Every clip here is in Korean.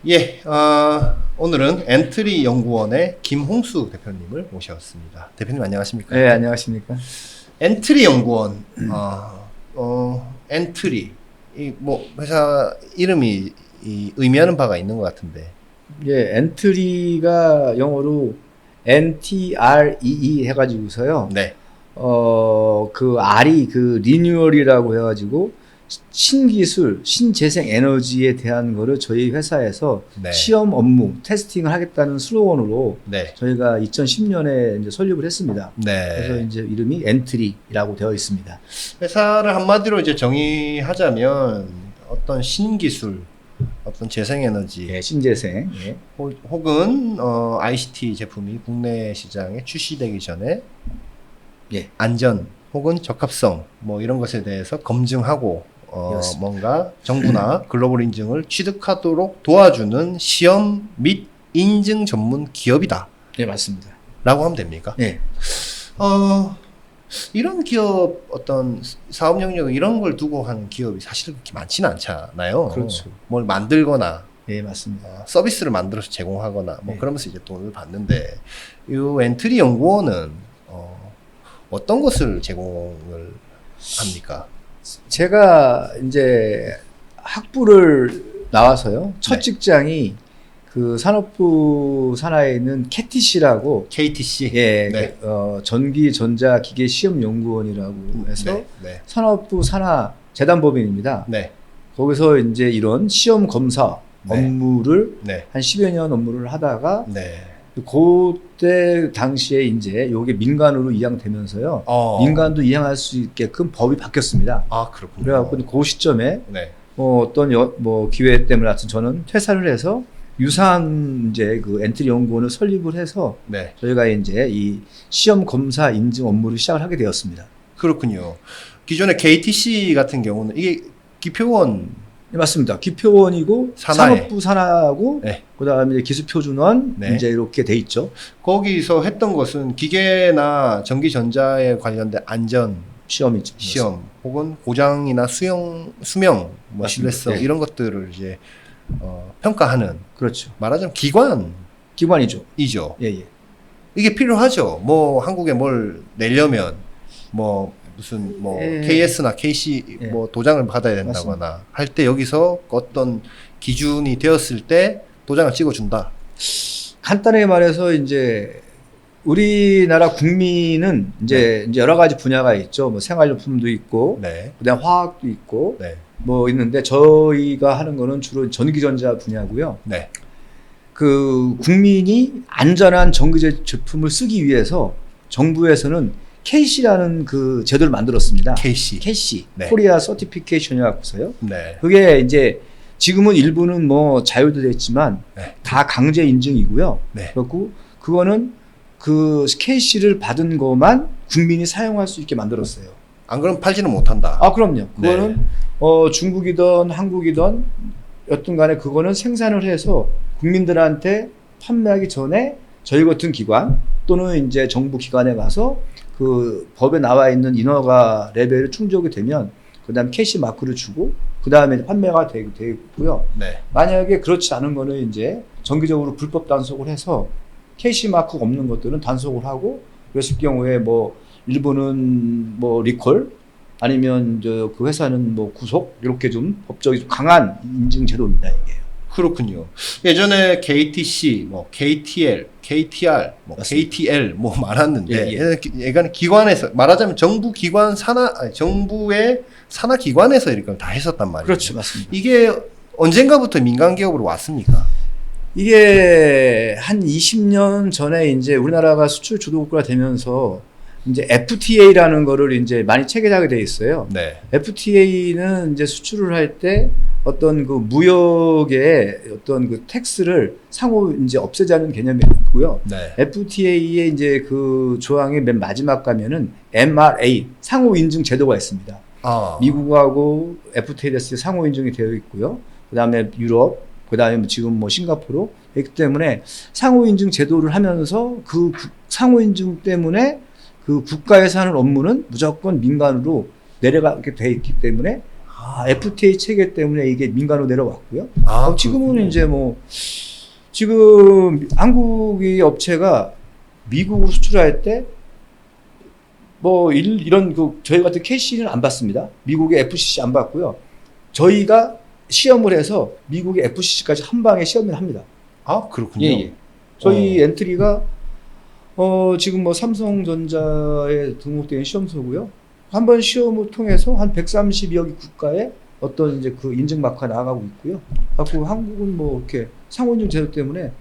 예, 오늘은 엔트리 연구원의 김홍수 대표님을 모셨습니다. 대표님 안녕하십니까? 네, 안녕하십니까? 엔트리 연구원, 엔트리, 뭐 회사 이름이 의미하는 바가 있는 것 같은데. 예, 엔트리가 영어로 NTREE 해가지고서요. 네, 그 R이 그 리뉴얼이라고 해가지고 신기술, 신재생 에너지에 대한 거를 저희 회사에서 네. 시험 업무, 테스팅을 하겠다는 슬로건으로 네, 저희가 2010년에 이제 설립을 했습니다. 그래서 네. 이제 이름이 엔트리라고 되어 있습니다. 회사를 한마디로 이제 정의하자면 어떤 신기술, 어떤 재생에너지, 예, 신재생. 예. 혹은 ICT 제품이 국내 시장에 출시되기 전에 예. 안전 혹은 적합성 뭐 이런 것에 대해서 검증하고 그렇습니다. 뭔가 정부나 글로벌 인증을 취득하도록 도와주는 시험 및 인증 전문 기업이다 네, 맞습니다. 라고 하면 됩니까? 예. 이런 기업 어떤 사업 영역 이런 걸 두고 하는 기업이 사실 그렇게 많지는 않잖아요. 그렇죠. 뭘 만들거나 예, 맞습니다. 서비스를 만들어서 제공하거나 뭐 네. 그러면서 이제 돈을 받는데 이 엔트리 연구원은 어떤 것을 제공을 합니까? 제가 이제 학부를 나와서요. 첫 네. 직장이 그 산업부 산하에 있는 KTC라고 KTC. 예, 네. 전기 전자 기계 시험 연구원이라고 해서 네. 네. 산업부 산하 재단법인입니다. 네. 거기서 이제 이런 시험 검사 네. 업무를 네. 한 10여 년 업무를 하다가 네. 그때 당시에 이제 요게 민간으로 이양되면서요. 민간도 이양할 수 있게끔 법이 바뀌었습니다. 아, 그렇군요. 그래갖고 그 시점에 네. 어떤 기회 때문에 하여튼 저는 퇴사를 해서 유사한 이제 그 엔트리 연구원을 설립을 해서 네. 저희가 이제 이 시험 검사 인증 업무를 시작을 하게 되었습니다. 그렇군요. 기존의 KTC 같은 경우는 이게 기표원 네, 맞습니다. 기표원이고 산하에. 산업부 산하고 네. 그다음에 기술표준원 네. 이제 이렇게 돼 있죠. 거기서 했던 것은 기계나 전기 전자에 관련된 안전 시험이죠. 시험 혹은 고장이나 수명 뭐 맞습니다. 신뢰성 네. 이런 것들을 이제 평가하는 그렇죠. 말하자면 기관이죠. 기관이죠. 예, 예. 이게 필요하죠. 뭐 한국에 뭘 내려면 뭐 무슨 뭐 예. KS나 KC 예. 뭐 도장을 받아야 된다거나 할 때 여기서 어떤 기준이 되었을 때 도장을 찍어준다. 간단하게 말해서 이제 우리나라 국민은 이제 여러 가지 분야가 있죠. 뭐 생활용품도 있고, 네, 그다음 화학도 있고, 네, 뭐 있는데 저희가 하는 거는 주로 전기전자 분야고요. 네, 그 국민이 안전한 전기 제품을 쓰기 위해서 정부에서는 KC라는 그 제도를 만들었습니다. KC. KC, 네. 코리아 서티피케이션이라고서요. 네, 그게 이제 지금은 일부는 뭐 자유도 됐지만 네. 다 강제 인증이고요. 네. 그렇고 그거는 그 KC를 받은 것만 국민이 사용할 수 있게 만들었어요. 안 그러면 팔지는 못한다. 아, 그럼요. 그거는 네. 중국이든 한국이든 여튼 간에 그거는 생산을 해서 국민들한테 판매하기 전에 저희 같은 기관 또는 이제 정부 기관에 가서 그 법에 나와 있는 인허가 레벨을 충족이 되면 그다음 KC 마크를 주고 그다음에 판매가 되고요. 네, 만약에 그렇지 않은 거는 이제 정기적으로 불법 단속을 해서 KC 마크가 없는 것들은 단속을 하고 그랬을 경우에 뭐 일부는 뭐 리콜 아니면 그 회사는 뭐 구속 이렇게 좀 법적이 좀 강한 인증 제도입니다, 이게. 그렇군요. 예전에 KTC, 뭐 KTL, KTR, 뭐 맞습니다. KTL 뭐 많았는데 예, 얘가 기관에서 말하자면 정부 기관 정부의 산하 기관에서 이렇게 다 했었단 말이에요. 그렇죠, 맞습니다. 이게 언젠가부터 민간 기업으로 왔습니까? 이게 한 20년 전에 이제 우리나라가 수출 주도국가가 되면서 이제 FTA라는 거를 이제 많이 체결하게 돼 있어요. 네, FTA는 이제 수출을 할 때 어떤 그 무역의 어떤 그 텍스를 상호 이제 없애자는 개념이 있고요. 네, FTA의 이제 그 조항의 맨 마지막 가면은 MRA 상호 인증 제도가 있습니다. 미국하고 FTA 됐을 때 상호 인증이 되어 있고요. 그다음에 유럽, 그다음에 지금 뭐 싱가포르 있기 때문에 상호 인증 제도를 하면서 그 상호 인증 때문에 그 국가에서 하는 업무는 무조건 민간으로 내려가게 돼 있기 때문에 FTA 체계 때문에 이게 민간으로 내려왔고요. 지금은 그렇군요. 이제 뭐 지금 한국의 업체가 미국으로 수출할 때 뭐 이런 그 저희 같은 KC는 안 받습니다. 미국의 FCC 안 받고요. 저희가 시험을 해서 미국의 FCC까지 한 방에 시험을 합니다. 그렇군요. 예. 저희 엔트리가 지금 뭐 삼성전자에 등록된 시험소고요. 한 번 시험을 통해서 한 132여 개 국가에 어떤 이제 그 인증 마크가 나가고 있고요. 갖고 한국은 뭐 이렇게 상호인증 제도 때문에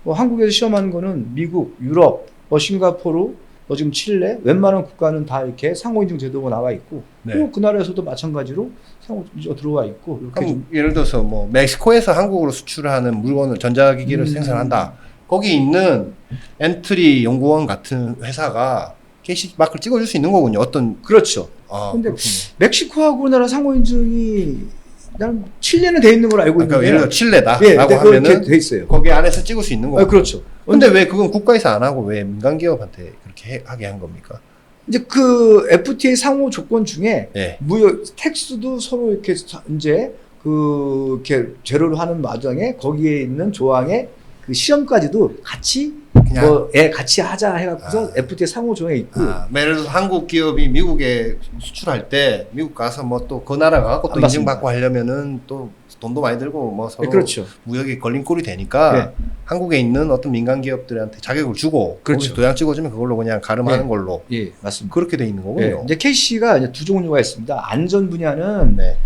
뭐 한국에서 시험하는 거는 미국, 유럽, 싱가포르, 지금 칠레, 웬만한 국가는 다 이렇게 상호인증 제도가 나와 있고, 네. 또 그 나라에서도 마찬가지로 상호인증 들어와 있고, 이렇게 그럼 좀 예를 들어서 뭐 멕시코에서 한국으로 수출하는 물건을 전자기기를 생산한다. 거기 있는 엔트리 연구원 같은 회사가 KC 마크를 찍어줄 수 있는 거군요. 어떤 그렇죠. 근데 그렇군요. 멕시코하고 우리나라 상호인증이 난 칠레는 돼 있는 걸 알고 그러니까 있는데, 예를 들어 칠레다라고 예, 하면은 그렇게 돼 있어요. 거기 안에서 찍을 수 있는 거고. 그렇죠. 근데 왜 그건 국가에서 안 하고 왜 민간 기업한테 그렇게 하게 한 겁니까? 이제 그 FTA 상호 조건 중에 예. 무역 텍스도 서로 이렇게 이제 그 이렇게 제로를 하는 과정에 거기에 있는 조항에 그 시험까지도 같이 그냥 같이 하자 해갖고서 FTA 상호 조항에 있고. 예를 들어서 한국 기업이 미국에 수출할 때 미국 가서 뭐 또 그 나라 가고 또 안 받습니다. 인증받고 하려면은 또 돈도 많이 들고 뭐 서로 그렇죠. 무역이 걸림돌이 되니까 한국에 있는 어떤 민간 기업들한테 자격을 주고 그렇죠. 거기서 도장 찍어주면 그걸로 그냥 가름하는 예. 걸로 예, 맞습니다. 그렇게 돼 있는 거군요. 이제 KC가 이제 두 종류가 있습니다. 안전 분야는 네.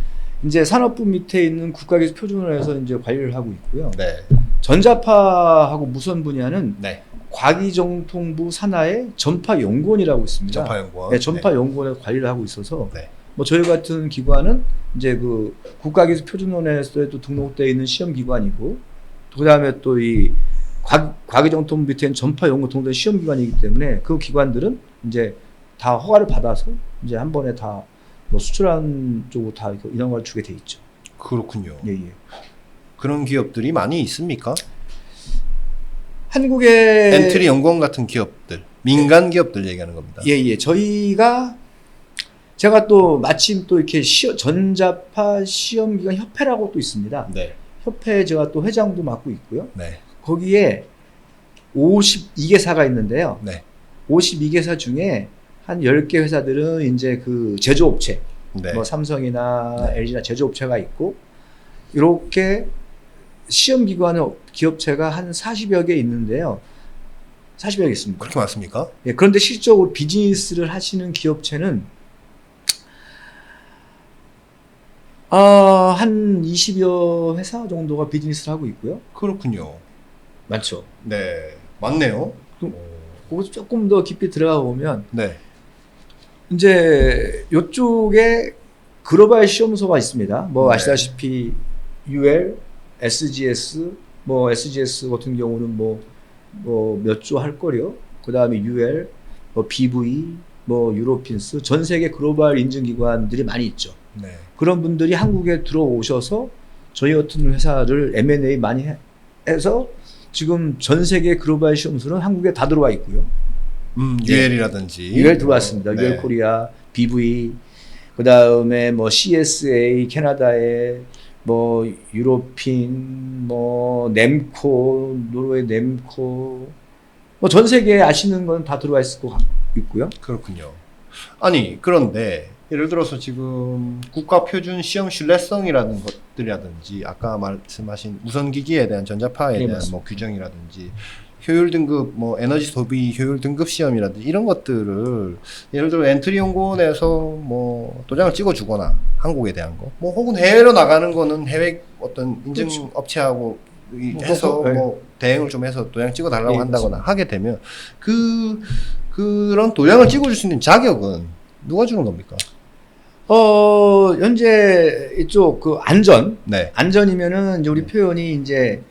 이제 산업부 밑에 있는 국가기술 표준을 해서 이제 관리를 하고 있고요. 네. 전자파하고 무선 분야는 네. 과기정통부 산하의 전파연구원이라고 있습니다. 전파연구원. 네, 전파연구원에서 관리를 하고 있어서 네. 뭐 저희 같은 기관은 이제 그 국가기술 표준원에서도 등록되어 있는 시험 기관이고, 그다음에 또 이 과기정통부 밑에 있는 전파연구 등록된 시험 기관이기 때문에 그 기관들은 이제 다 허가를 받아서 이제 한 번에 다 뭐 수출하는 쪽으로 다 인허가를 주게 돼 있죠. 그렇군요. 예. 그런 기업들이 많이 있습니까? 한국의 엔트리 연구원 같은 기업들, 민간 기업들 얘기하는 겁니다. 예. 제가 또 마침 또 이렇게 전자파 시험기관 협회라고 또 있습니다. 네. 협회 제가 또 회장도 맡고 있고요. 네. 거기에 52개사가 있는데요. 네. 52개사 중에 한 10개 회사들은 이제 그 제조업체, 네. 뭐 삼성이나 LG나 제조업체가 있고, 이렇게 시험기관 기업체가 한 40여 개 있는데요. 40여 개 있습니다. 그렇게 많습니까? 예, 그런데 실적으로 비즈니스를 하시는 기업체는 한 20여 회사 정도가 비즈니스를 하고 있고요. 그렇군요. 많죠. 네. 맞네요. 거기서 조금 더 깊이 들어가 보면 네. 이제 이쪽에 글로벌 시험소가 있습니다. 뭐 네. 아시다시피 UL, SGS, 뭐 SGS 같은 경우는 뭐 몇 조 할 거요. 그 다음에 UL, 뭐 BV, 뭐 유로핀스, 전 세계 글로벌 인증기관들이 많이 있죠. 네. 그런 분들이 한국에 들어오셔서 저희 같은 회사를 M&A 많이 해서 지금 전 세계 글로벌 시험소는 한국에 다 들어와 있고요. UL이라든지. UL 들어왔습니다. 네. UL 코리아, BV, 그 다음에 뭐 CSA, 캐나다에 뭐 유로핀, 뭐 넴코, 노르웨이 넴코, 뭐 전 세계에 아시는 건 다 들어와 있을 것 있고요. 그렇군요. 아니, 그런데 예를 들어서 지금 국가표준 시험 신뢰성이라는 것들이라든지 아까 말씀하신 무선기기에 대한 전자파에 네, 대한 맞습니다. 뭐 규정이라든지 효율 등급, 뭐 에너지 소비 효율 등급 시험이라든지 이런 것들을 예를 들어 엔트리 연구원에서 뭐 도장을 찍어주거나 한국에 대한 거, 뭐 혹은 해외로 나가는 거는 해외 어떤 인증 그렇죠. 업체하고 뭐, 해서 네. 뭐 대행을 좀 해서 도장 찍어달라고 네, 한다거나 하게 되면 그런 도장을 찍어줄 수 있는 자격은 누가 주는 겁니까? 현재 이쪽 그 네. 안전이면은 이제 우리 표현이 이제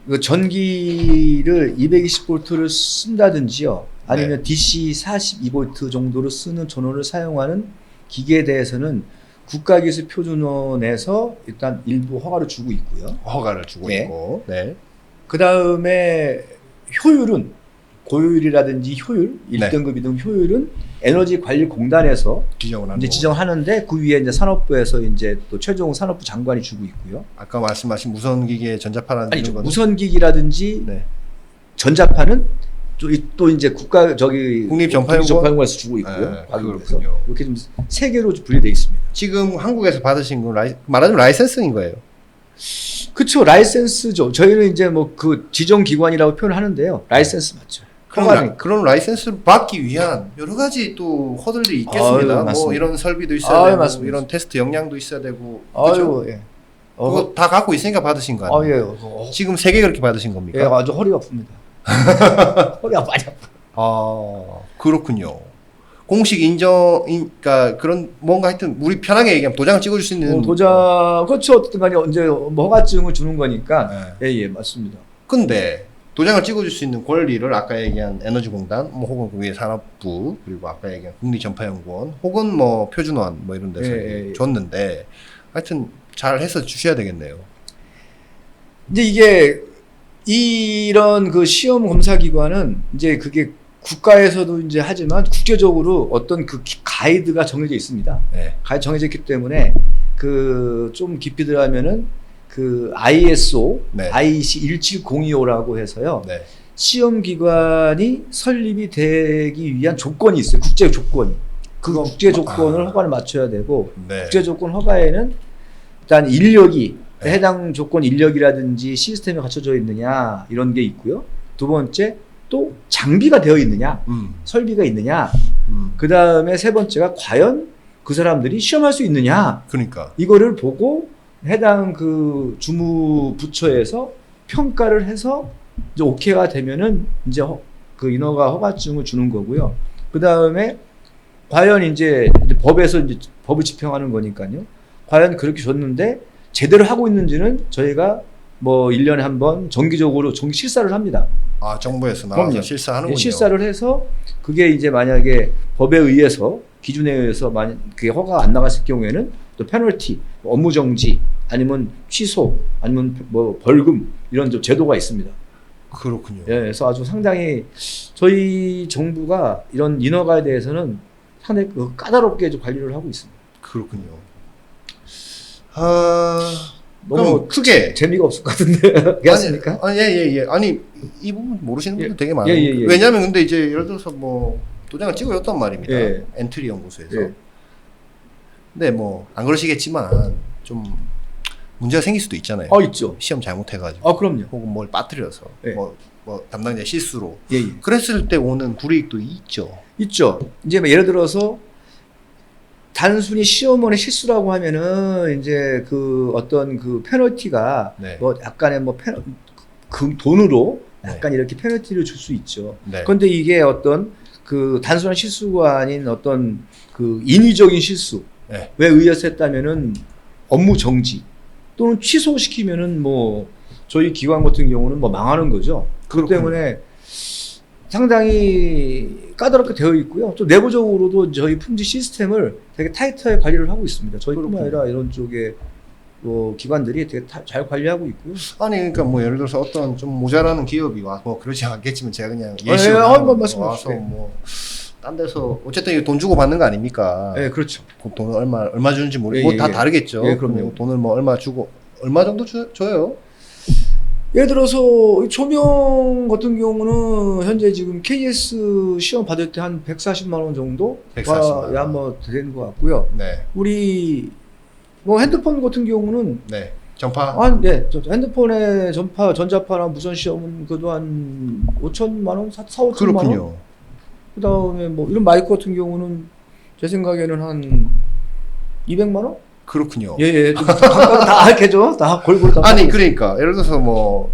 그 전기를 220V를 쓴다든지요. 아니면 DC 42V 정도로 쓰는 전원을 사용하는 기계에 대해서는 국가기술표준원에서 일단 일부 허가를 주고 있고요. 허가를 주고 네. 있고, 네. 그 다음에 효율은 고효율이라든지 효율, 네. 1등급, 2등급 효율은 에너지관리공단에서 지정을 하는 이제 거고. 지정하는데 그 위에 이제 산업부에서 이제 또 최종 산업부 장관이 주고 있고요. 아까 말씀하신 무선기계 전자파라는 아니죠. 이런 거는? 무선기기라든지 네. 전자파는 또 이제 국가 국립전파연구원에서 주고 있고요. 네, 과기부에서. 그렇군요. 이렇게 좀 세 개로 분리되어 있습니다. 지금 한국에서 받으신 건 말하자면 라이센스인 거예요. 그렇죠. 라이센스죠. 저희는 이제 뭐 그 지정 기관이라고 표현을 하는데요. 라이센스 맞죠. 그런 라이센스를 받기 위한 여러 가지 또 허들들이 있겠습니다. 아유, 뭐 맞습니다. 이런 설비도 있어야 아유, 되고 맞습니다. 이런 테스트 역량도 있어야 되고 아유, 그죠? 예. 그거 다 갖고 있으니까 받으신 거 아니에요? 예. 지금 3개 그렇게 받으신 겁니까? 예, 아주 허리가 아픕니다. 허리가 많이 아파. 아 그렇군요. 공식 그러니까 그런 뭔가 하여튼 우리 편하게 얘기하면 도장을 찍어줄 수 있는 도장 그렇죠. 어쨌든 간에 이제 뭐 허가증을 주는 거니까. 네. 예, 맞습니다. 근데 도장을 찍어줄 수 있는 권리를 아까 얘기한 에너지공단, 뭐 혹은 그 위에 산업부, 그리고 아까 얘기한 국립전파연구원, 혹은 뭐 표준원 뭐 이런 데서 예. 줬는데 하여튼 잘 해서 주셔야 되겠네요. 이제 이게 이런 그 시험 검사 기관은 이제 그게 국가에서도 이제 하지만 국제적으로 어떤 그 가이드가 정해져 있습니다. 네. 가이드 정해져 있기 때문에 그 좀 깊이 들어가면은 그 ISO, 네. IEC 17025라고 해서요. 네. 시험 기관이 설립이 되기 위한 조건이 있어요. 국제 조건이. 그 국제 조건을 허가를 맞춰야 되고 네. 국제 조건 허가에는 일단 인력이 네. 해당 조건 인력이라든지 시스템이 갖춰져 있느냐 이런 게 있고요. 두 번째 또 장비가 되어 있느냐, 설비가 있느냐. 그 다음에 세 번째가 과연 그 사람들이 시험할 수 있느냐. 그러니까. 이거를 보고 해당 그 주무 부처에서 평가를 해서 이제 오케이가 되면은 이제 그 인허가 허가증을 주는 거고요. 그 다음에 과연 이제 법에서 이제 법을 집행하는 거니까요. 과연 그렇게 줬는데 제대로 하고 있는지는 저희가 뭐 1년에 한 번 정기적으로 정기 실사를 합니다. 아 정부에서 나와서 그럼요. 실사하는군요. 실사를 해서 그게 이제 만약에 법에 의해서 기준에 의해서 만약 그게 허가가 안 나갔을 경우에는 또 페널티, 업무 정지, 아니면 취소, 아니면 뭐 벌금 이런 좀 제도가 있습니다. 그렇군요. 예, 그래서 아주 상당히 저희 정부가 이런 인허가에 대해서는 상당히 까다롭게 좀 관리를 하고 있습니다. 그렇군요. 아 너무 그럼 크게 재미가 없을 것 같은데 그렇습니까? 예예예. 아니 이 부분 모르시는 분들 되게 많아요. 예. 왜냐하면 근데 이제 예를 들어서 뭐 도장을 찍어줬단 말입니다. 예. 엔트리 연구소에서. 예. 근데 뭐 안 그러시겠지만 좀 문제가 생길 수도 있잖아요. 있죠. 시험 잘못해가지고 그럼요. 혹은 뭘 빠뜨려서 예. 뭐 담당자 실수로 예. 그랬을 때 오는 불이익도 있죠. 있죠. 이제 뭐 예를 들어서 단순히 시험원의 실수라고 하면은 이제 그 어떤 그 페널티가 네. 뭐 약간의 뭐 그 돈으로 약간 네. 이렇게 페널티를 줄 수 있죠. 네. 그런데 이게 어떤 그 단순한 실수가 아닌 어떤 그 인위적인 실수에 네. 의해서 했다면은 업무 정지 또는 취소시키면은 뭐 저희 기관 같은 경우는 뭐 망하는 거죠. 그렇기 때문에 상당히 까다롭게 되어 있고요. 또 내부적으로도 저희 품질 시스템을 되게 타이트하게 관리를 하고 있습니다. 저희뿐만 아니라 이런 쪽에 뭐 기관들이 되게 잘 관리하고 있고요. 아니 그러니까 뭐 예를 들어서 어떤 좀 모자라는 기업이 와서 뭐 그러지 않겠지만 제가 그냥 예시로 뭐 말씀하시죠. 와서 뭐 딴 데서 어쨌든 돈 주고 받는 거 아닙니까? 네, 그렇죠. 돈 얼마 주는지 모르고 뭐 다 다르겠죠. 예, 그럼요. 돈을 뭐 얼마 주고 얼마 정도 줘요? 예를 들어서 조명 같은 경우는 현재 지금 KS 시험 받을 때 한 140만 원 정도 140만 원. 뭐 되는 것 같고요. 네. 우리 뭐 핸드폰 같은 경우는 네. 전파. 저 핸드폰의 전자파나 무선 시험은 그래도 한 5천만 원, 4,5천만 원. 그렇군요. 그다음에 뭐 이런 마이크 같은 경우는 제 생각에는 한 200만 원? 그렇군요. 예. 좀 다 이렇게 다 골고루 다. 아니 그러니까 예를 들어서 뭐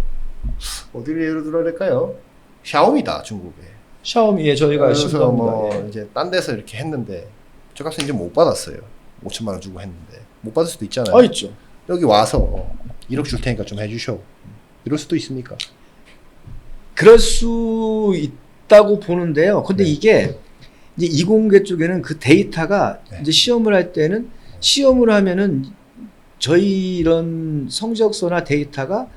어디를 예를 들어야 될까요? 샤오미다 중국에. 샤오미에 저희가 그래서 신고합니다. 뭐 예. 이제 딴 데서 이렇게 했는데 저 값은 이제 못 받았어요. 5천만 원 주고 했는데 못 받을 수도 있잖아요. 있죠. 여기 와서 1억 줄 테니까 좀 해주셔. 이럴 수도 있습니까? 그럴 수 있다고 보는데요. 근데 네. 이게 이제 이공계 쪽에는 그 데이터가 네. 이제 시험을 할 때는 시험을 하면은 저희 이런 성적서나 데이터가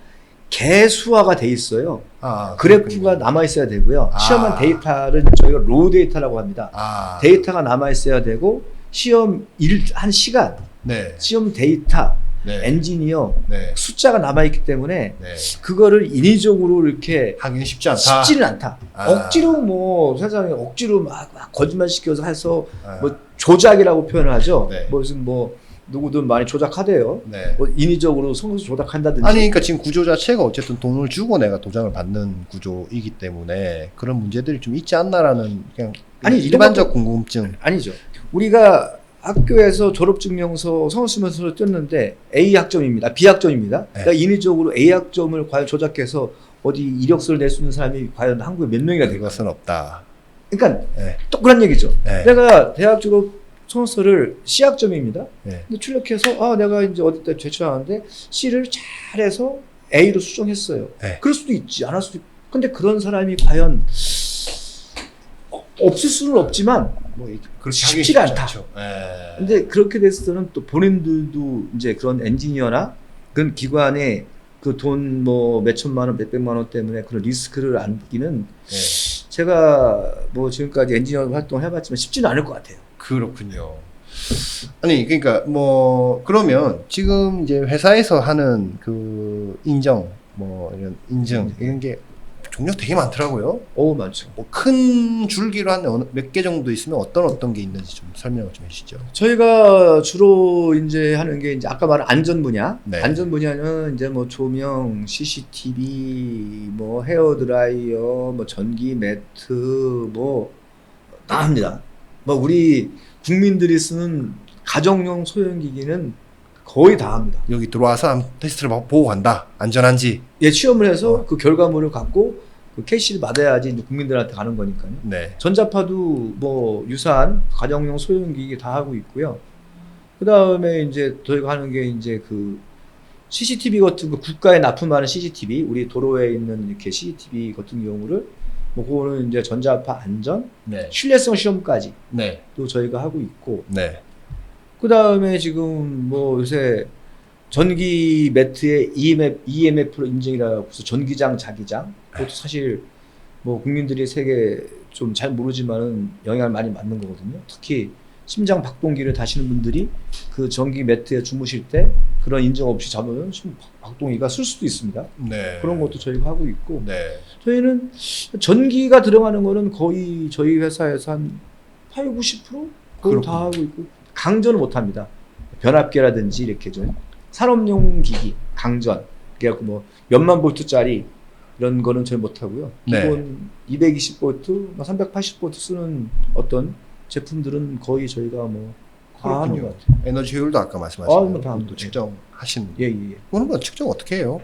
개수화가 돼 있어요. 아, 그래프가 그렇군요. 남아 있어야 되고요. 아. 시험한 데이터를 저희가 로우 데이터라고 합니다. 아, 데이터가 남아 있어야 되고 시험 한 시간, 네, 시험 데이터, 네, 엔지니어 네, 숫자가 남아 있기 때문에 네. 그거를 인위적으로 이렇게 하기는 쉽지 않다. 쉽지는 않다. 아. 억지로 뭐 세상에 억지로 막 거짓말 시켜서 해서 아, 뭐 조작이라고 표현을 하죠. 네. 무슨 뭐 누구든 많이 조작하대요. 네. 뭐 인위적으로 성수 조작한다든지. 아니, 그러니까 지금 구조 자체가 어쨌든 돈을 주고 내가 도장을 받는 구조이기 때문에 그런 문제들이 좀 있지 않나라는 그냥 아니, 이런 일반적 궁금증. 아니죠. 우리가 학교에서 졸업증명서 성수면서로 떴는데 A 학점입니다. B 학점입니다. 네. 그러니까 인위적으로 A 학점을 과연 조작해서 어디 이력서를 낼 수 있는 사람이 과연 한국에 몇 명이나 될까? 그것은 없다. 그러니까 네. 똑같은 얘기죠. 네. 내가 대학 졸업 성서를 C 학점입니다. 네. 근데 출력해서 내가 이제 어디 때 제출하는데 C를 잘해서 A로 수정했어요. 네. 그럴 수도 있지, 안 할 수도 있고. 근데 그런 사람이 과연 없을 수는 없지만 뭐 그렇게 하기 쉽지가 쉽지 않다. 않죠. 네. 근데 그렇게 됐을 때는 또 본인들도 이제 그런 엔지니어나 그런 기관에 그 돈 뭐 몇천만 원, 몇백만 원 때문에 그런 리스크를 안기는 네. 제가 뭐 지금까지 엔지니어 활동을 해봤지만 쉽지는 않을 것 같아요. 그렇군요. 아니, 그러니까 뭐 그러면 지금 이제 회사에서 하는 그 인정, 뭐 이런 인증 이런 게 종류가 되게 많더라고요. 많죠. 뭐 큰 줄기로 한 몇 개 정도 있으면 어떤 게 있는지 좀 설명을 좀 해주시죠. 저희가 주로 이제 하는 게 이제 아까 말한 안전 분야. 네. 안전 분야는 이제 뭐 조명, CCTV, 뭐 헤어 드라이어, 뭐 전기 매트, 뭐 다 합니다. 뭐 우리 국민들이 쓰는 가정용 소형기기는 거의 다 합니다. 여기 들어와서 한번 테스트를 보고 간다. 안전한지. 예, 취업을 해서 그 결과물을 갖고 그 캐시를 받아야지 이제 국민들한테 가는 거니까요. 네. 전자파도 뭐 유사한 가정용 소형기기 다 하고 있고요. 그 다음에 이제 저희가 하는 게 이제 그 CCTV 같은 거 국가에 납품하는 CCTV, 우리 도로에 있는 이렇게 CCTV 같은 경우를 뭐 그거는 이제 전자파 안전, 네. 신뢰성 시험까지 네. 또 저희가 하고 있고, 네. 그 다음에 지금 뭐 요새 전기 매트의 EMF로 인증이라고 해서 전기장, 자기장, 그것도 사실 뭐 국민들이 세계 좀 잘 모르지만은 영향을 많이 받는 거거든요. 특히 심장 박동기를 다시는 분들이 그 전기 매트에 주무실 때 그런 인증 없이 잡으면 심장 박동기가 쓸 수도 있습니다. 네. 그런 것도 저희가 하고 있고, 네. 저희는 전기가 들어가는 거는 거의 저희 회사에서 한 80, 90% 그걸 다 하고 있고, 강전을 못 합니다. 변압기라든지 이렇게 좀 산업용 기기, 강전, 그래갖고 뭐 몇만 볼트짜리 이런 거는 저희 못 하고요. 네. 기본 220볼트, 380볼트 쓰는 어떤 제품들은 거의 저희가 뭐 다 하는 것 같아요. 에너지 효율도 아까 말씀하신 뭐 다 대로 합니다. 또 측정하신. 예, 예, 예. 그거는 뭐 측정 어떻게 해요?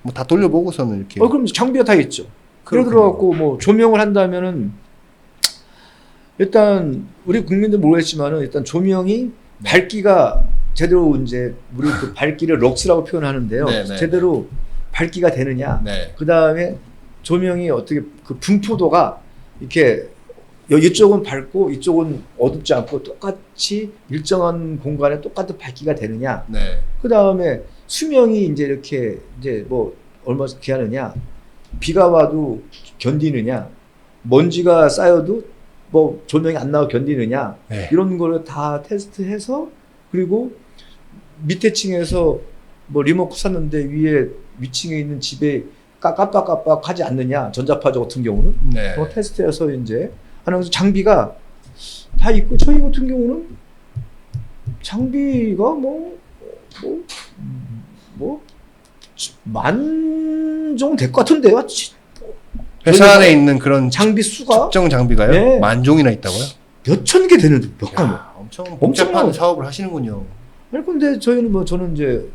뭐 다 돌려보고서는 이렇게. 그럼 장비가 다 있죠. 예를 그렇군요. 들어갖고 뭐 조명을 한다면은 일단 우리 국민들 모르겠지만은 일단 조명이 밝기가 제대로 이제 우리 그 밝기를 럭스라고 표현하는데요. 네, 네, 제대로 밝기가 되느냐. 네. 그 다음에 조명이 어떻게 그 분포도가 이렇게 이쪽은 밝고 이쪽은 어둡지 않고 똑같이 일정한 공간에 똑같은 밝기가 되느냐. 네. 그 다음에 수명이 이제 이렇게 이제 뭐 얼마 기하느냐. 비가 와도 견디느냐. 먼지가 쌓여도 뭐 조명이 안 나와 견디느냐. 네. 이런 거를 다 테스트해서, 그리고 밑에 층에서 뭐 리모컨 샀는데 위에 위층에 있는 집에 깜빡깜빡 하지 않느냐. 전자파조 같은 경우는. 네. 그거 테스트해서 이제 하는 장비가 다 있고, 저희 같은 경우는 장비가 만 정도 될 것 같은데요. 회사 안에 있는 그런 장비 수가 측정 장비가요? 네. 만 종이나 있다고요? 몇 천 개 되는데 몇 가지. 야, 엄청 복잡한 엄청난- 사업을 하시는군요. 아니 근데 저희는 뭐 저는 이제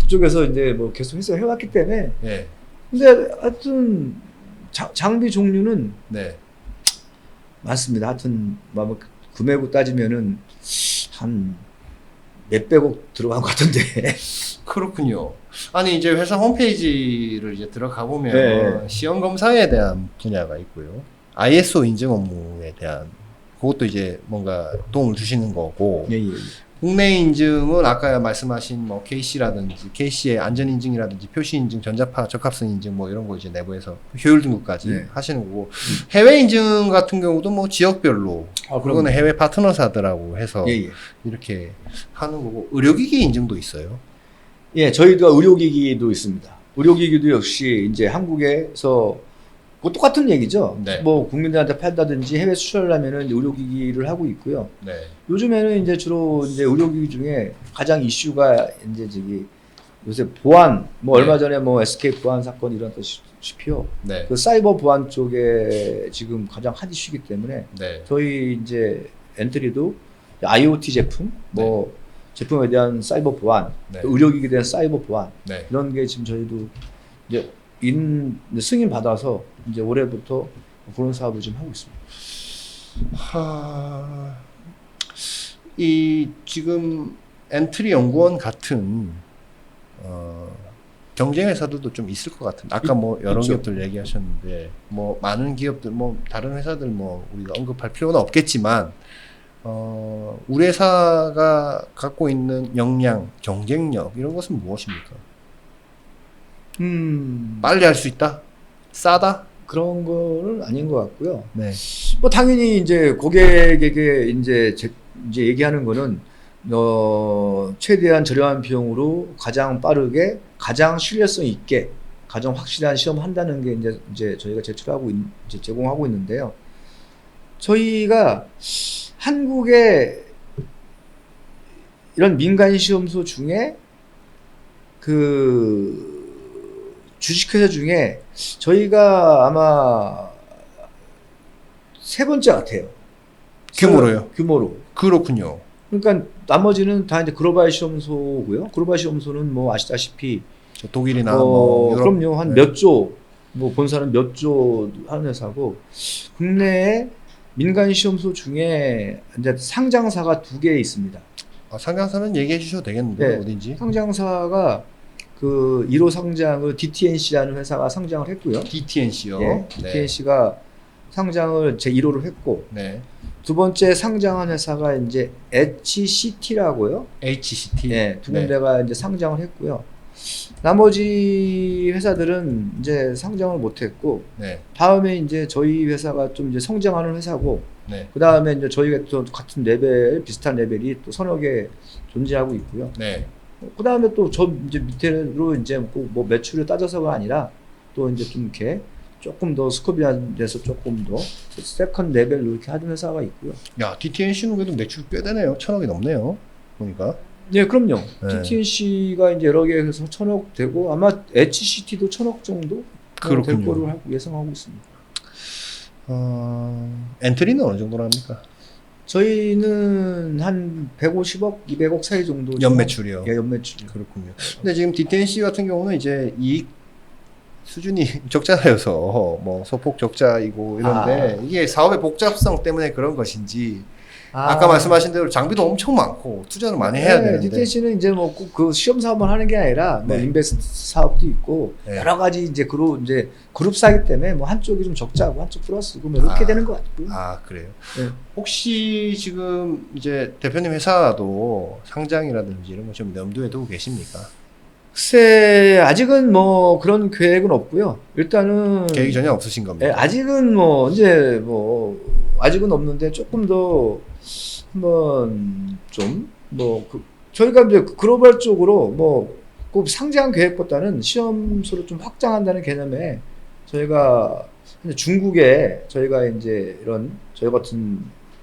그쪽에서 이제 뭐 계속 해왔기 때문에. 네. 근데 하여튼 장비 종류는 네. 많습니다. 하여튼 뭐 구매고 따지면은 한 몇백억 들어간 것 같은데. 그렇군요. 아니 이제 회사 홈페이지를 이제 들어가 보면 네. 시험 검사에 대한 분야가 있고요. ISO 인증 업무에 대한 그것도 이제 뭔가 도움을 주시는 거고. 예, 예. 국내 인증은 아까 말씀하신 뭐 KC라든지 KC의 안전 인증이라든지 표시 인증, 전자파 적합성 인증 뭐 이런 거 이제 내부에서 효율 등급까지 네. 하시는 거고 해외 인증 같은 경우도 뭐 지역별로 그거는 해외 파트너사들하고 해서 예, 예. 이렇게 하는 거고 의료기기 인증도 있어요. 예, 저희도 의료기기도 있습니다. 의료기기도 역시 이제 한국에서 뭐 똑같은 얘기죠. 네. 뭐 국민들한테 팔다든지 해외 수출하려면은 의료기기를 하고 있고요. 네. 요즘에는 이제 주로 이제 의료기기 중에 가장 이슈가 이제 저기 요새 보안 뭐 네. 얼마 전에 뭐 SK 보안 사건 일어났다시피요. 네. 그 사이버 보안 쪽에 지금 가장 핫 이슈이기 때문에 네. 저희 이제 엔트리도 IoT 제품 뭐 제품에 대한 사이버 보안, 네. 의료기기에 대한 사이버 보안 네. 이런 게 지금 저희도 이제 승인 받아서 이제 올해부터 그런 사업을 좀 하고 있습니다. 이 지금 엔트리 연구원 같은 경쟁 회사들도 좀 있을 것 같은데 아까 뭐 여러 있죠. 기업들 얘기하셨는데 뭐 많은 기업들 뭐 다른 회사들 뭐 우리가 언급할 필요는 없겠지만 우리 회사가 갖고 있는 역량, 경쟁력 이런 것은 무엇입니까? 빨리 할 수 있다? 싸다? 그런 거는 아닌 것 같고요. 네. 뭐 당연히 이제 고객에게 이제 이제 얘기하는 거는 최대한 저렴한 비용으로 가장 빠르게 가장 신뢰성 있게 가장 확실한 시험 한다는 게 이제 저희가 이제 제공하고 있는데요. 저희가 한국의 이런 민간 시험소 중에 그 주식회사 중에 저희가 아마 세 번째 같아요. 규모로요? 규모로. 그렇군요. 그러니까 나머지는 다 이제 글로벌 시험소고요. 글로벌 시험소는 뭐 아시다시피 저 독일이나 뭐 유럽 그럼요. 한 몇 조, 뭐 본사는 몇 조 하는 회사고 국내에 민간 시험소 중에 이제 상장사가 2개 있습니다. 상장사는 얘기해 주셔도 되겠는데 네. 어딘지? 상장사가 그 1호 상장을 DTNC라는 회사가 상장을 했고요. DTNC요. 예, DTNC가 상장을 제 1호를 했고 네. 두 번째 상장한 회사가 이제 HCT라고요. HCT. 예, 두 군데가 이제 상장을 했고요. 나머지 회사들은 이제 상장을 못 했고 네. 다음에 이제 저희 회사가 좀 이제 성장하는 회사고 네. 그 다음에 이제 저희가 또 같은 레벨 비슷한 레벨이 또 서너 개 존재하고 있고요. 네. 그 다음에 또 저 이제 밑으로 이제 뭐 매출을 따져서가 아니라 또 이제 좀 이렇게 조금 더 스코프에 대해서 조금 더 세컨 레벨로 이렇게 하는 회사가 있고요. 야, DTNC는 그래도 매출 꽤 되네요. 1,000억이 넘네요. 보니까. 네, 그럼요. 네. DTNC가 이제 여러 개에서 1,000억 되고 아마 HCT도 1,000억 정도 될 그렇군요. 거로 예상하고 있습니다. 엔트리는 어느 정도로 합니까? 저희는 한 150억, 200억 사이 정도. 연매출이요. 예, 연매출. 그렇군요. 근데 지금 DTNC 같은 경우는 이제 이익 수준이 적자여서 뭐 소폭 적자이고 이런데 이게 사업의 복잡성 때문에 그런 것인지 아까 말씀하신 대로 장비도 엄청 많고 투자를 많이 해야 되는데 DTNC는 이제 뭐 꼭 그 시험 사업만 하는 게 아니라 뭐 네. 인베스트 사업도 있고 네. 여러 가지 이제 그룹사이기 때문에 뭐 한쪽이 좀 적자고 한쪽 플러스고 뭐 이렇게 되는 것 같고요. 아, 그래요? 네. 혹시 지금 이제 대표님 회사도 상장이라든지 이런 거 좀 염두에 두고 계십니까? 글쎄 아직은 뭐 그런 계획은 없고요. 일단은 계획이 전혀 없으신 겁니다. 예, 아직은 뭐 이제 뭐 아직은 없는데 조금 더 한번 좀 뭐 저희가 이제 글로벌 쪽으로 뭐 꼭 상장 계획보다는 시험소를 좀 확장한다는 개념에 저희가 중국에 저희가 이제 이런 저희 같은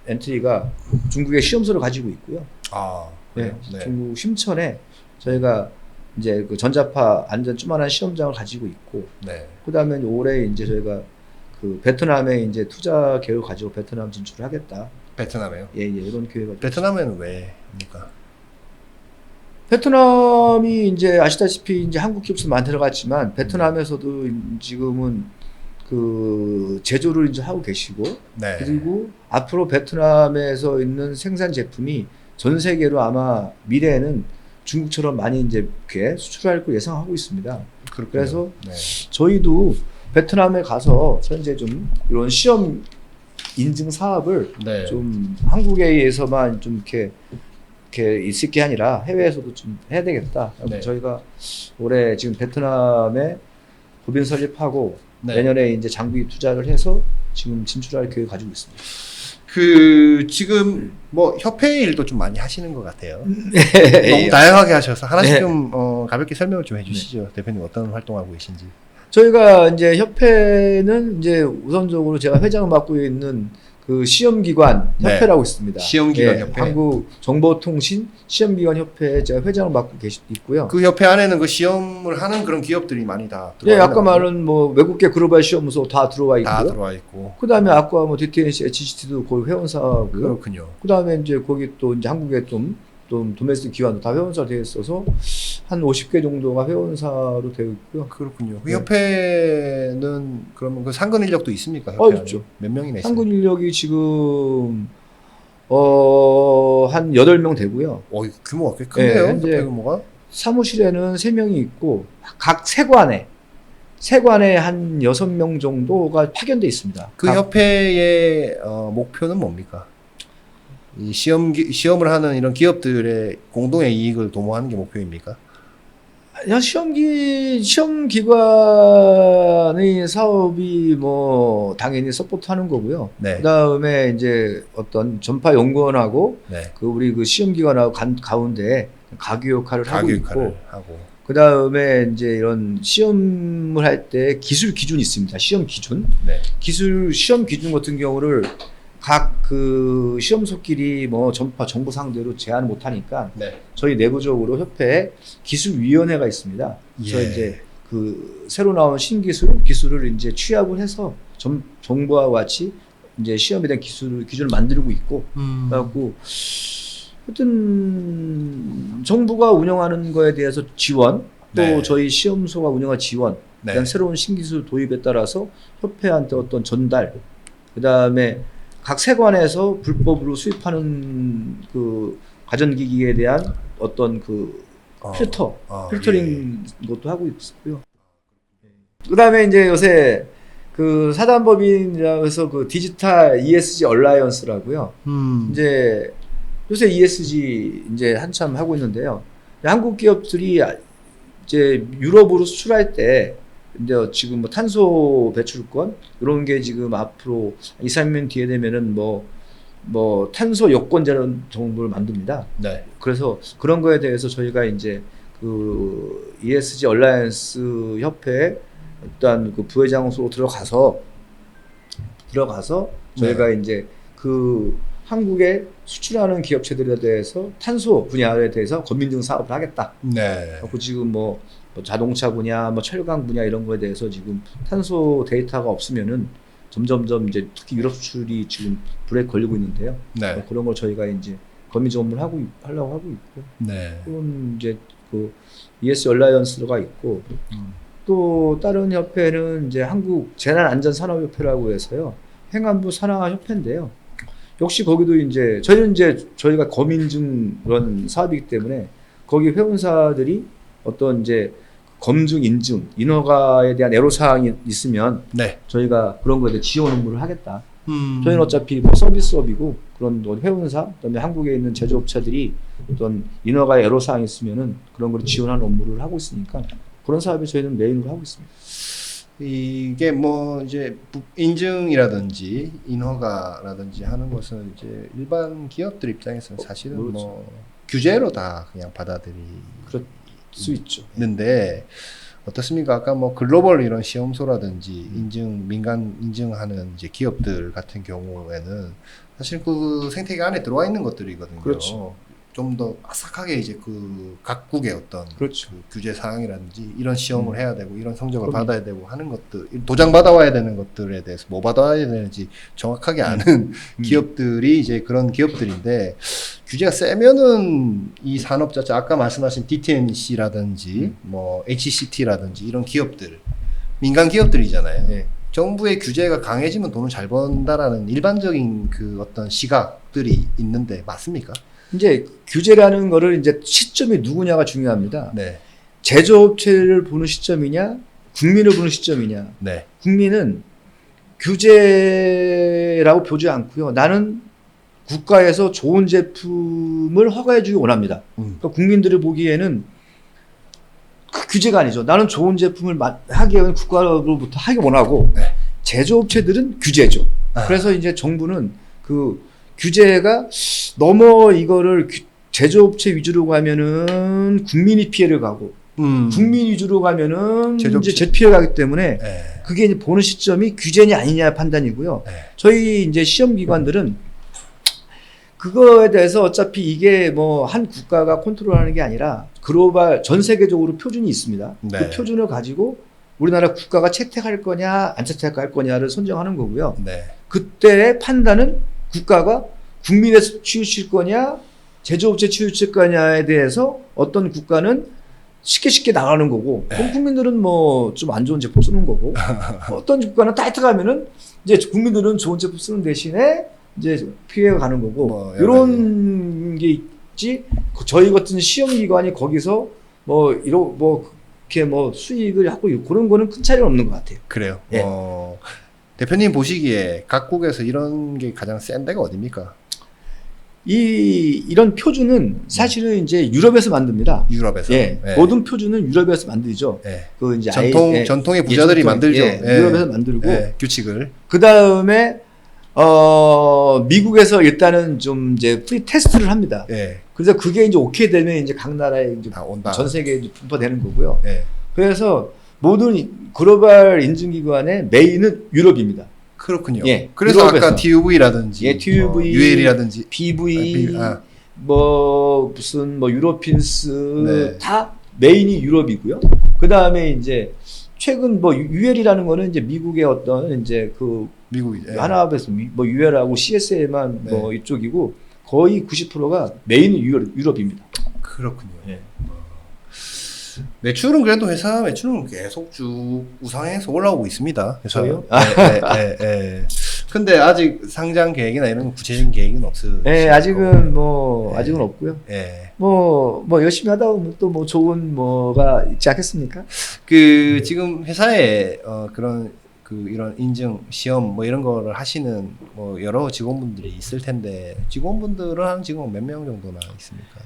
엔트리가 중국에 시험소를 가지고 있고요. 아, 네, 네. 중국 심천에 저희가 이제 그 전자파 안전 조만한 시험장을 가지고 있고, 네. 그다음에 올해 이제 저희가 그 베트남에 이제 투자 계획을 가지고 베트남 진출을 하겠다. 베트남에요. 예, 이런 계획을. 베트남에는 왜입니까? 베트남이 이제 아시다시피 이제 한국 기업들 많이 들어갔지만 베트남에서도 지금은 그 제조를 이제 하고 계시고, 네. 그리고 앞으로 베트남에서 있는 생산 제품이 전 세계로 아마 미래에는 중국처럼 많이 이제 이렇게 수출할 걸 예상하고 있습니다. 그렇군요. 그래서 네. 저희도 베트남에 가서 현재 좀 이런 시험 인증 사업을 네. 좀 한국에서만 좀 이렇게 이렇게 있을 게 아니라 해외에서도 좀 해야 되겠다. 네. 저희가 올해 지금 베트남에 법인 설립하고 네. 내년에 이제 장비 투자를 해서 지금 진출할 계획을 가지고 있습니다. 그 지금 뭐 협회 일도 좀 많이 하시는 것 같아요. 네. 너무 다양하게 하셔서 하나씩 네. 좀 가볍게 설명을 좀 해주시죠. 대표님 어떤 활동하고 계신지. 저희가 이제 협회는 이제 우선적으로 제가 회장을 맡고 있는 그 시험기관 네. 협회라고 있습니다. 시험기관 예, 협회. 한국정보통신 시험기관 협회에 제가 회장을 맡고 있고요. 그 협회 안에는 그 시험을 하는 그런 기업들이 많이 다 예, 들어와 아까 말한 뭐 외국계 글로벌 시험소 다 들어와 있고요. 다 들어와 있고. 그 다음에 아까 뭐 DTNC, HCT도 거의 회원사고요. 그렇군요. 그 다음에 이제 거기 또 이제 한국에 좀 도메스틱 기관도 다 회원사 되어 있어서 한 50개 정도가 회원사로 되어 있고요. 그렇군요. 그 네. 협회는 그러면 그 상근 인력도 있습니까? 협회 안에? 있죠. 몇 명이나 있어요? 한국 인력이 지금 한 8명 되고요. 규모가 꽤 큰데요. 네, 현재 협회 규모가. 사무실에는 3명이 있고 각 세관에 한 6명 정도가 파견돼 있습니다. 그 협회의 목표는 뭡니까? 이 시험을 하는 이런 기업들의 공동의 이익을 도모하는 게 목표입니까? 시험기관의 사업이 뭐 당연히 서포트하는 거고요. 네. 그다음에 이제 어떤 전파 연구원하고 네. 그 우리 그 시험기관하고 가운데 가교 역할을 하고 가교 있고, 역할을 하고. 그다음에 이제 이런 시험을 할 때 기술 기준이 있습니다. 시험 기준. 네. 시험 기준 같은 경우를 각 그 시험소끼리 뭐 전파 정보 상대로 제한을 못 하니까 네. 저희 내부적으로 협회에 기술위원회가 있습니다. 그래서 예. 이제 그 새로 나온 기술을 이제 취합을 해서 정보와 같이 이제 시험에 대한 기준을 만들고 있고, 그래갖고 하여튼 정부가 운영하는 거에 대해서 지원, 또 네. 저희 시험소가 운영할 지원, 네. 그다음 새로운 신기술 도입에 따라서 협회한테 어떤 전달, 그다음에 각 세관에서 불법으로 수입하는 그 가전기기에 대한 어떤 그 필터링 것도 하고 있고요. 그다음에 이제 요새 그 사단법인이라고 해서 그 디지털 ESG 얼라이언스라고요. 이제 요새 ESG 이제 한참 하고 있는데요. 한국 기업들이 이제 유럽으로 수출할 때 이제 지금 뭐 탄소 배출권 이런 게 지금 앞으로 2, 3년 뒤에 되면은 뭐 탄소 여권제라는 정보를 만듭니다. 네. 그래서 그런 거에 대해서 저희가 이제 그 ESG 얼라이언스 협회에 일단 그 부회장으로 들어가서 저희가 이제 그 한국에 수출하는 기업체들에 대해서 탄소 분야에 대해서 건민증 사업을 하겠다. 네. 그리고 지금 뭐 자동차 분야, 뭐 철강 분야 이런 거에 대해서 지금 탄소 데이터가 없으면은 점점점 이제 특히 유럽 수출이 지금 브레이크 걸리고 있는데요. 네. 그런 걸 저희가 이제 건민증 업무를 하려고 하고 있고요. 네. 그건 이제 그 ES 얼라이언스가 있고, 또 다른 협회는 이제 한국 재난안전산업협회라고 해서요. 행안부 산하협회인데요. 역시 거기도 이제 저희가 거민증 그런 사업이기 때문에 거기 회원사들이 어떤 이제 검증, 인증, 인허가에 대한 애로사항이 있으면 네. 저희가 그런 거에 대해 지원 업무를 하겠다. 음. 저희는 어차피 뭐 서비스업이고 그런 회원사, 그다음에 한국에 있는 제조업체들이 어떤 인허가에 애로사항이 있으면은 그런 걸 지원하는 업무를 하고 있으니까 그런 사업에 저희는 메인으로 하고 있습니다. 이게 뭐 이제 인증이라든지 인허가라든지 하는 것은 이제 일반 기업들 입장에서는 사실은 그렇죠. 뭐 규제로 다 그냥 받아들이 그럴 수 있죠. 있는데 어떻습니까? 아까 뭐 글로벌 이런 시험소라든지 민간 인증하는 이제 기업들 같은 경우에는 사실 그 생태계 안에 들어와 있는 것들이거든요. 그렇죠. 좀 더 아삭하게 이제 그 각국의 어떤 그렇죠. 그 규제 사항이라든지 이런 시험을 해야 되고 이런 성적을 그럼요. 받아야 되고 하는 것들, 도장 받아와야 되는 것들에 대해서 뭐 받아와야 되는지 정확하게 아는 기업들이 이제 그런 기업들인데, 규제가 세면은 이 산업 자체 아까 말씀하신 DTNC라든지 뭐 HCT라든지 이런 기업들, 민간 기업들이잖아요. 네. 정부의 규제가 강해지면 돈을 잘 번다라는 일반적인 그 어떤 시각들이 있는데 맞습니까? 이제 규제라는 거를 이제 시점이 누구냐가 중요합니다. 네. 제조업체를 보는 시점이냐, 국민을 보는 시점이냐. 네. 국민은 규제라고 보지 않고요. 나는 국가에서 좋은 제품을 허가해주기 원합니다. 그러니까 국민들이 보기에는 그 규제가 아니죠. 나는 좋은 제품을 하기 위해 국가로부터 하기 원하고 네. 제조업체들은 규제죠. 아. 그래서 이제 정부는 그 규제가 너무 이거를 제조업체 위주로 가면은 국민이 피해를 가고 국민 위주로 가면은 제조업체. 이제 피해를 가기 때문에 네. 그게 이제 보는 시점이 규제냐 아니냐 판단이고요. 네. 저희 이제 시험기관들은 그거에 대해서 어차피 이게 뭐 한 국가가 컨트롤하는 게 아니라 글로벌 전 세계적으로 표준이 있습니다. 네. 그 표준을 가지고 우리나라 국가가 채택할 거냐 안 채택할 거냐를 선정하는 거고요. 네. 그때의 판단은 국가가 국민에서 치우칠 거냐 제조업체 치우칠 거냐에 대해서 어떤 국가는 쉽게 나가는 거고 국민들은 뭐 좀 안 좋은 제품 쓰는 거고 어떤 국가는 타이트하면은 이제 국민들은 좋은 제품 쓰는 대신에 이제 피해가 가는 거고 뭐 이런 게 있지. 저희 같은 시험기관이 거기서 뭐 이렇게 뭐 수익을 하고 그런 거는 큰 차이는 없는 것 같아요. 그래요. 예. 대표님 보시기에 각국에서 이런 게 가장 센 데가 어딥니까? 이런 표준은 사실은 이제 유럽에서 만듭니다. 유럽에서. 예. 예. 모든 표준은 유럽에서 만들죠. 예. 그 이제 전통의 부자들이 만들죠. 예. 예. 유럽에서 만들고 규칙을. 그 다음에 미국에서 일단은 좀 이제 프리 테스트를 합니다. 예. 그래서 그게 이제 오케이 되면 이제 각 나라에 이제 다 온다. 전 세계에 이제 분포되는 거고요. 예. 그래서 모든 글로벌 인증기관의 메인은 유럽입니다. 그렇군요. 예. 그래서 유럽에서. 아까 TUV라든지, 예, TUV, UL이라든지, BV, 뭐 무슨 뭐 유로핀스 네. 다 메인이 유럽이고요. 그 다음에 이제 최근 뭐 UL이라는 거는 이제 미국의 어떤 이제 그 미국이. 예. 하나업에서 뭐 UL하고 CSA만 네. 뭐 이쪽이고 거의 90%가 메인이 유럽입니다. 그렇군요. 예. 매출은 그래도 회사 매출은 계속 쭉 우상해서 올라오고 있습니다. 저요? 예. 근데 아직 상장 계획이나 이런 구체적인 계획은 없으시고. 네, 아직은 뭐 예. 아직은 없고요. 예. 뭐 열심히 하다 보면 또 뭐 좋은 뭐가 있지 않겠습니까? 그 지금 회사에 그런 그 이런 인증 시험 뭐 이런 거를 하시는 뭐 여러 직원분들이 있을 텐데 직원분들은 한 지금 몇 명 정도나 있습니까?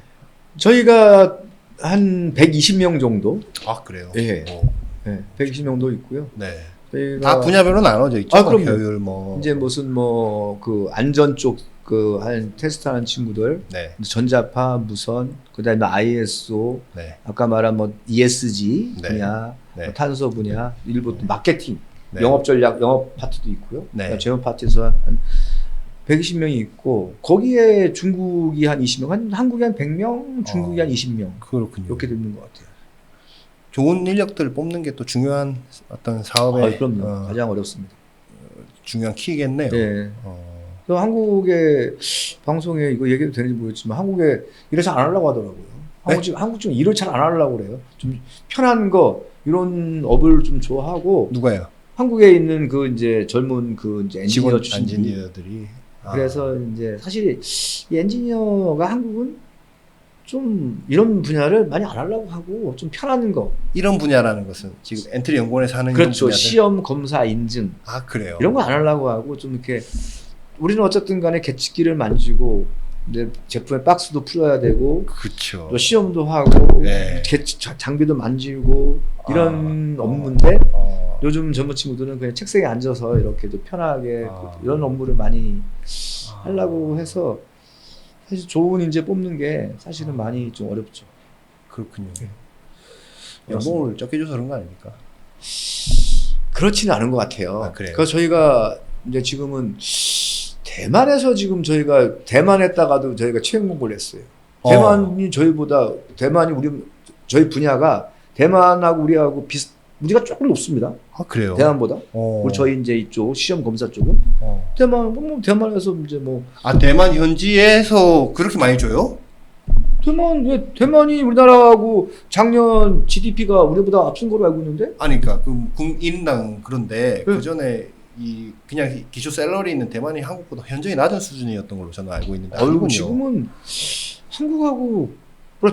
저희가 한 120명 정도, 아 그래요? 예. 오. 네, 120명도 있고요. 네. 저희가 다 분야별로 나눠져 있죠. 아, 그럼요. 효율 뭐. 이제 무슨 뭐 그 안전 쪽 그 한 테스트하는 친구들, 네. 전자파, 무선, 그다음에 ISO, 네. 아까 말한 뭐 ESG 네. 분야, 네. 뭐 탄소 분야, 일부 또 마케팅, 네. 영업 전략, 영업 파트도 있고요. 네. 재무 파트에서 한 120명이 있고 거기에 중국이 한 20명, 한국이 한 100명, 중국이 한 20명 그렇군요. 이렇게 되는 것 같아요. 좋은 인력들을 뽑는 게 또 중요한 어떤 사업의 그럼요. 가장 어렵습니다. 중요한 키겠네요. 네. 또 한국의 방송에 이거 얘기도 되는지 모르겠지만 한국에 일을 잘 안 하려고 하더라고요. 한국 지금 일을 잘 안 하려고 그래요. 좀 편한 거 이런 업을 좀 좋아하고 누가요? 한국에 있는 그 이제 젊은 그 이제 엔지니어 출신들이 엔지니어들이. 그래서 이제 사실 이 엔지니어가 한국은 좀 이런 분야를 많이 안 하려고 하고 좀 편한 거. 이런 분야라는 것은 지금 엔트리 연구원에서 하는 그렇죠. 이런 분야들? 시험 검사 인증 아 그래요. 이런 거 안 하려고 하고 좀 이렇게 우리는 어쨌든 간에 계측기를 만지고 이제 제품의 박스도 풀어야 되고 그렇죠. 또 시험도 하고 네. 장비도 만지고 이런 업무인데 요즘 젊은 친구들은 그냥 책상에 앉아서 이렇게 좀 편하게 이런 업무를 많이 하려고 해서 사실 좋은 인재 뽑는 게 사실은 많이 좀 어렵죠. 그렇군요. 네. 연봉을 적게 줘서 그런 거 아닙니까? 그렇지는 않은 것 같아요. 아, 그래요? 그래서 저희가 이제 지금은 대만에서 지금 저희가 대만에다가도 저희가 채용 공고를 했어요. 대만이 저희 분야가 대만하고 우리하고 우리가 조금 높습니다. 아 그래요. 대만보다. 우리 저희 이제 이쪽 시험 검사 쪽은 대만에서 이제 뭐 아 대만 현지에서 그렇게 많이 줘요? 대만이 우리나라하고 작년 GDP가 우리보다 앞선 거로 알고 있는데? 아니 그러니까 그 1인당 그런데 네. 그 전에 이 그냥 기초 샐러리는 대만이 한국보다 현저히 낮은 수준이었던 걸로 저는 알고 있는데 아니군요. 지금은 한국하고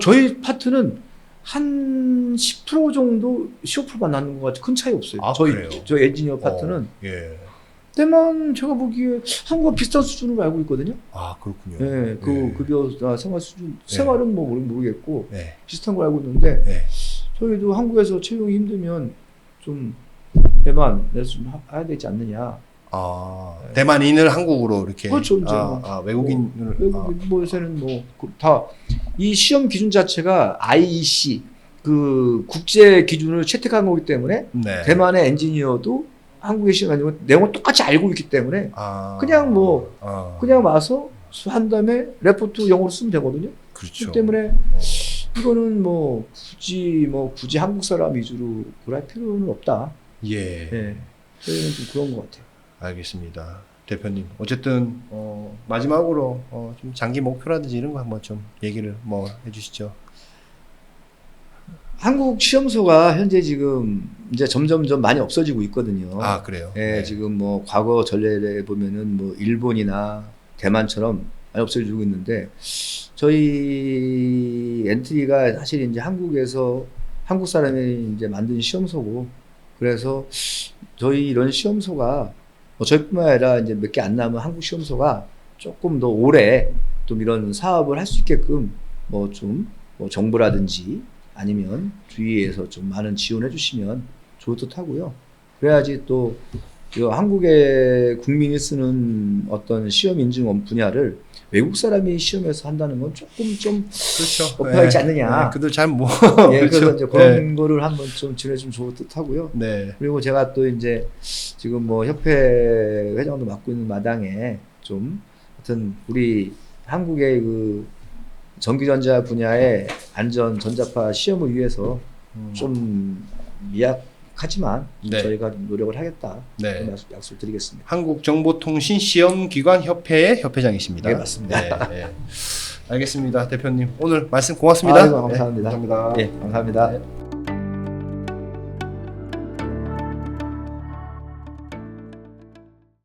저희 파트는 한 10% 정도 15%만 남는 것 같아요. 큰 차이 없어요. 아, 저희 그래요? 엔지니어 파트는 예. 대만 제가 보기에 한국과 비슷한 수준으로 알고 있거든요. 아 그렇군요. 네, 그 네. 급여나 생활 수준, 네. 생활은 뭐 모르겠고 네. 비슷한 걸 알고 있는데 네. 저희도 한국에서 채용이 힘들면 좀 대만 내서 좀 해야 되지 않느냐. 아 대만인을 한국으로 이렇게 그렇죠, 이제 뭐. 외국인을 외국인 뭐 요새는 뭐 다 이 시험 기준 자체가 IEC 그 국제 기준을 채택한 거기 때문에 네. 대만의 엔지니어도 한국의 시험 아니고 내용을 똑같이 알고 있기 때문에 그냥 뭐 그냥 와서 한 다음에 레포트 영어로 쓰면 되거든요. 그렇죠. 그렇기 때문에 이거는 뭐 굳이 한국 사람 위주로 그럴 필요는 없다. 예. 네. 저희는 좀 그런 것 같아요. 알겠습니다. 대표님. 어쨌든 마지막으로 좀 장기 목표라든지 이런 거 한번 좀 얘기를 뭐 해주시죠. 한국 시험소가 현재 지금 이제 점점점 많이 없어지고 있거든요. 아 그래요. 예, 네. 지금 뭐 과거 전례를 보면은 뭐 일본이나 대만처럼 많이 없어지고 있는데 저희 엔트리가 사실 이제 한국에서 한국 사람이 이제 만든 시험소고 그래서 저희 이런 시험소가 뭐 저희뿐만 아니라 이제 몇 개 안 남은 한국 시험소가 조금 더 오래 좀 이런 사업을 할 수 있게끔 뭐 좀 뭐 정부라든지 아니면 주위에서 좀 많은 지원해 주시면 좋을 듯 하고요. 그래야지 또 한국의 국민이 쓰는 어떤 시험 인증 분야를 외국 사람이 시험에서 한다는 건 조금 좀 그렇죠. 어폐가 있지 않느냐. 네, 그들 잘 뭐. 예, 그렇죠. 그래서 이제 그런 거를 한번 좀 지내주면 좋을 듯 하고요. 네. 그리고 제가 또 이제 지금 뭐 협회 회장도 맡고 있는 마당에 좀 하여튼 우리 한국의 그 전기전자 분야의 안전 전자파 시험을 위해서 좀 미약하지만 네. 저희가 노력을 하겠다. 네. 그런 약속드리겠습니다. 한국정보통신시험기관협회의 협회장이십니다. 네, 맞습니다. 네, 네. 알겠습니다. 대표님 오늘 말씀 고맙습니다. 아이고, 감사합니다. 네, 감사합니다. 예, 감사합니다. 네.